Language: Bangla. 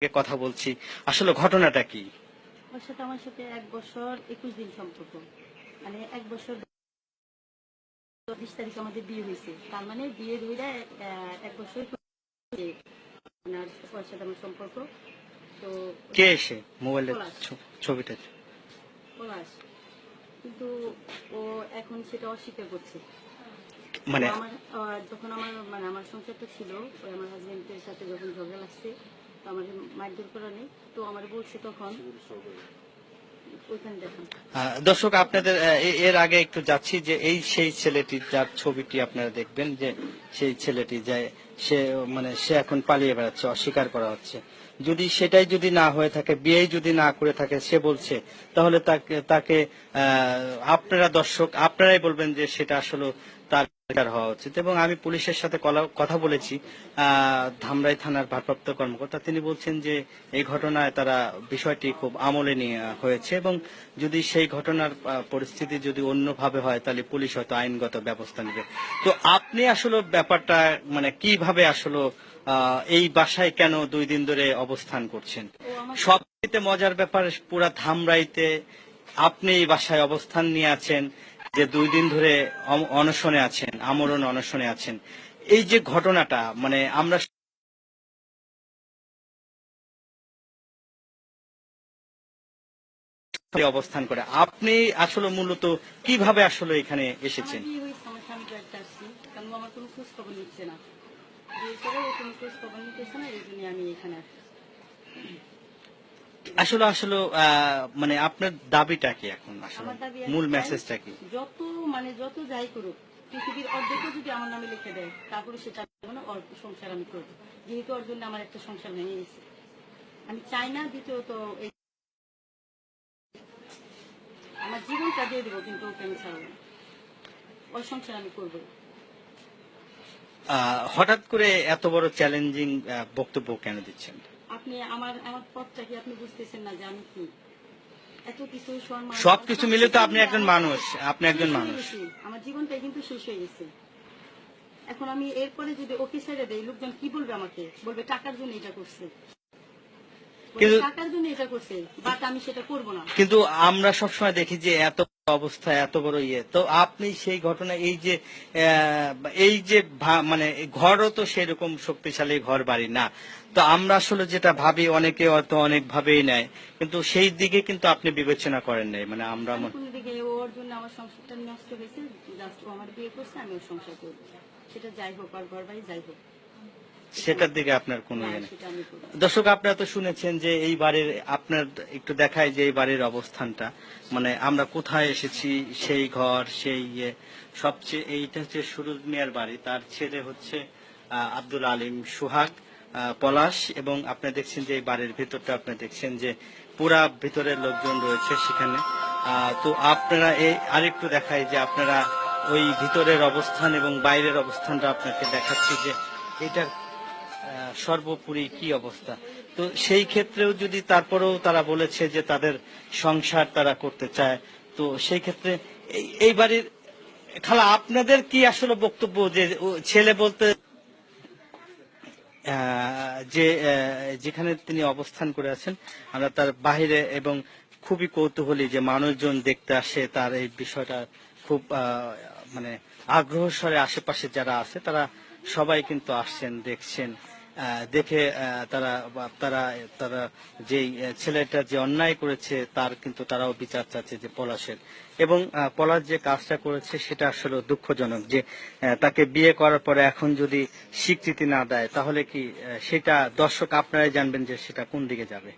কথা বলছি, আসলে ঘটনাটা কি? ওর সাথে আমার সাথে 1 বছর 21 দিন সম্পর্ক। মানে 1 বছর 20 তারিখ আমাদের বিয়ে হয়েছে। তার মানে বিয়ে হইরা 1 বছর ওনার ওর সাথে আমার সম্পর্ক। তো কে এসে মোবাইলের পলাশ ছবিটা? পলাশ। কিন্তু ও এখন সেটা অস্বীকার করছে। মানে আমার যখন আমার সংসারটা ছিল, ওই আমার হাজবেন্ডের সাথে যখন ঝগড়া লাগছে, তো আমার মারধর করা নেই, তো আমার বলছে তখন ওইখানে দেখেন। দর্শক আপনাদের এর আগে একটু যাচ্ছি যে এই সেই ছেলেটি যার ছবিটি আপনারা দেখবেন যে সেই ছেলেটি যায় সে সে এখন পালিয়ে বেড়াচ্ছে, অস্বীকার করা হচ্ছে। যদি সেটাই যদি না হয়ে থাকে, বিয়ে যদি না করে থাকে, সে বলছে, তাহলে তাকে তাকে আপনারা দর্শক আপনারাই বলবেন যে সেটা আসলে তার হওয়া উচিত। এবং আমি পুলিশের সাথে কথা বলেছি, ধামরাই থানার ভারপ্রাপ্ত কর্মকর্তা, তিনি বলছেন যে এই ঘটনায় তারা বিষয়টি খুব আমলে নিয়ে হয়েছে এবং যদি সেই ঘটনার পরিস্থিতি যদি অন্যভাবে হয় তাহলে পুলিশ হয়তো আইনগত ব্যবস্থা নেবে। তো আপনি আসলে ব্যাপারটা কিভাবে আসলে এই বাসায় কেন 2 দিন ধরে অবস্থান করছেন? সবচেয়ে মজার ব্যাপার, পুরা ধামরাইতে আপনি এই বাসায় অবস্থান নিয়ে আছেন, যে 2 দিন ধরে অনশনে আছেন, আমরণ অনশনে আছেন। এই যে ঘটনাটা আমরা অবস্থান করে আপনি আসলে মূলত কিভাবে আসলে এখানে এসেছেন? আমার কোনো খোঁজ খবর নিচ্ছে না, কোনো খোঁজ খবর নিতেছে না, এই জন্য আমি এখানে আসছি। আসলে আসলে আপনার দাবিটা কি এখন? আসলে মূল মেসেজটা কি? যত যাই করুক, পৃথিবীর অর্ধেকও যদি আমার নামে লিখে দেয়, তারপরে সেটা সংসার আমি করবো, যেহেতু ওর জন্য আমার একটা সংসার ভেঙে গেছে। আমি চাই না দ্বিতীয়ত আমার জীবনটা দিয়ে দেবো, কিন্তু ওকে আমি ছাড়বো না, ওর সংসার আমি করবো। হঠাৎ করে এত বড় চ্যালেঞ্জিং বক্তব্য কেন দিচ্ছেন? আপনি আমার আমার পথটা কি আপনি বুঝতেছেন না যে আমি কি এত কিছু সবকিছু মিলে তো আপনি একজন মানুষ, আমার জীবনটাই কিন্তু শেষ হয়ে গেছে। এখন আমি এরপরে যদি ওকে ছেড়ে দেই, লোকজন কি বলবে? আমাকে বলবে টাকার জন্য এটা করছে, টাকার জন্য এটা করছে, বাট আমি সেটা করবো না। কিন্তু আমরা সবসময় দেখি যে এত অবস্থা, এত বড় তো আপনি সেই ঘটনা এই যে ঘরও তো সেরকম শক্তিশালী ঘর বাড়ি না, তো আমরা আসলে যেটা ভাবি অনেকে হয়তো অনেক ভাবেই নেয়, কিন্তু সেই দিকে কিন্তু আপনি বিবেচনা করেন নাই। আমরা দিকে ওর জন্য আমার সংসারটা নষ্ট হয়েছে, জাস্ট ও আমার বিয়ে করছে, আমি ওর সংসার করবো, সেটা যাই হোক, আর ঘর বাড়ি যাই হোক, সেটার দিকে আপনার কোনো ইয়ে নেই। দর্শক আপনারা তো শুনেছেন যে এই বাড়ির, আপনার একটু দেখায় যে এই বাড়ির অবস্থানটা, আমরা কোথায় এসেছি, সেই ঘর, সেই সবচেয়ে এইটা হচ্ছে সুরুজ মিয়ার বাড়ি, তার ছেলে হচ্ছে আব্দুল আলিম সোহাগ পলাশ, এবং আপনি দেখছেন যে এই বাড়ির ভিতরটা, আপনি দেখছেন যে পুরা ভিতরের লোকজন রয়েছে সেখানে। তো আপনারা এই আরেকটু দেখায় যে আপনারা ওই ভিতরের অবস্থান এবং বাইরের অবস্থানটা আপনাকে দেখাচ্ছি যে এটার সর্বোপরি কি অবস্থা। তো সেই ক্ষেত্রেও যদি তারপরেও তারা বলেছে যে তাদের সংসার তারা করতে চায়, তো সেই ক্ষেত্রে এই বাড়ির খালা আপনাদের কি আসলে বক্তব্য, যে ছেলে বলতে যে যেখানে তিনি অবস্থান করে আছেন, আমরা তার বাহিরে এবং খুবই কৌতূহলী যে মানুষজন দেখতে আসে, তার এই বিষয়টা খুব আগ্রহ স্বরে আশেপাশে যারা আছে তারা সবাই কিন্তু আসছেন, দেখছেন, দেখে তারা তারা তারা যে ছেলেটা যে অন্যায় করেছে তার কিন্তু তারাও বিচার চাচ্ছে যে পলাশের, এবং পলাশ যে কাজটা করেছে সেটা আসলে দুঃখজনক, যে তাকে বিয়ে করার পরে এখন যদি স্বীকৃতি না দেয় তাহলে কি সেটা দর্শক আপনারাই জানবেন যে সেটা কোন দিকে যাবে।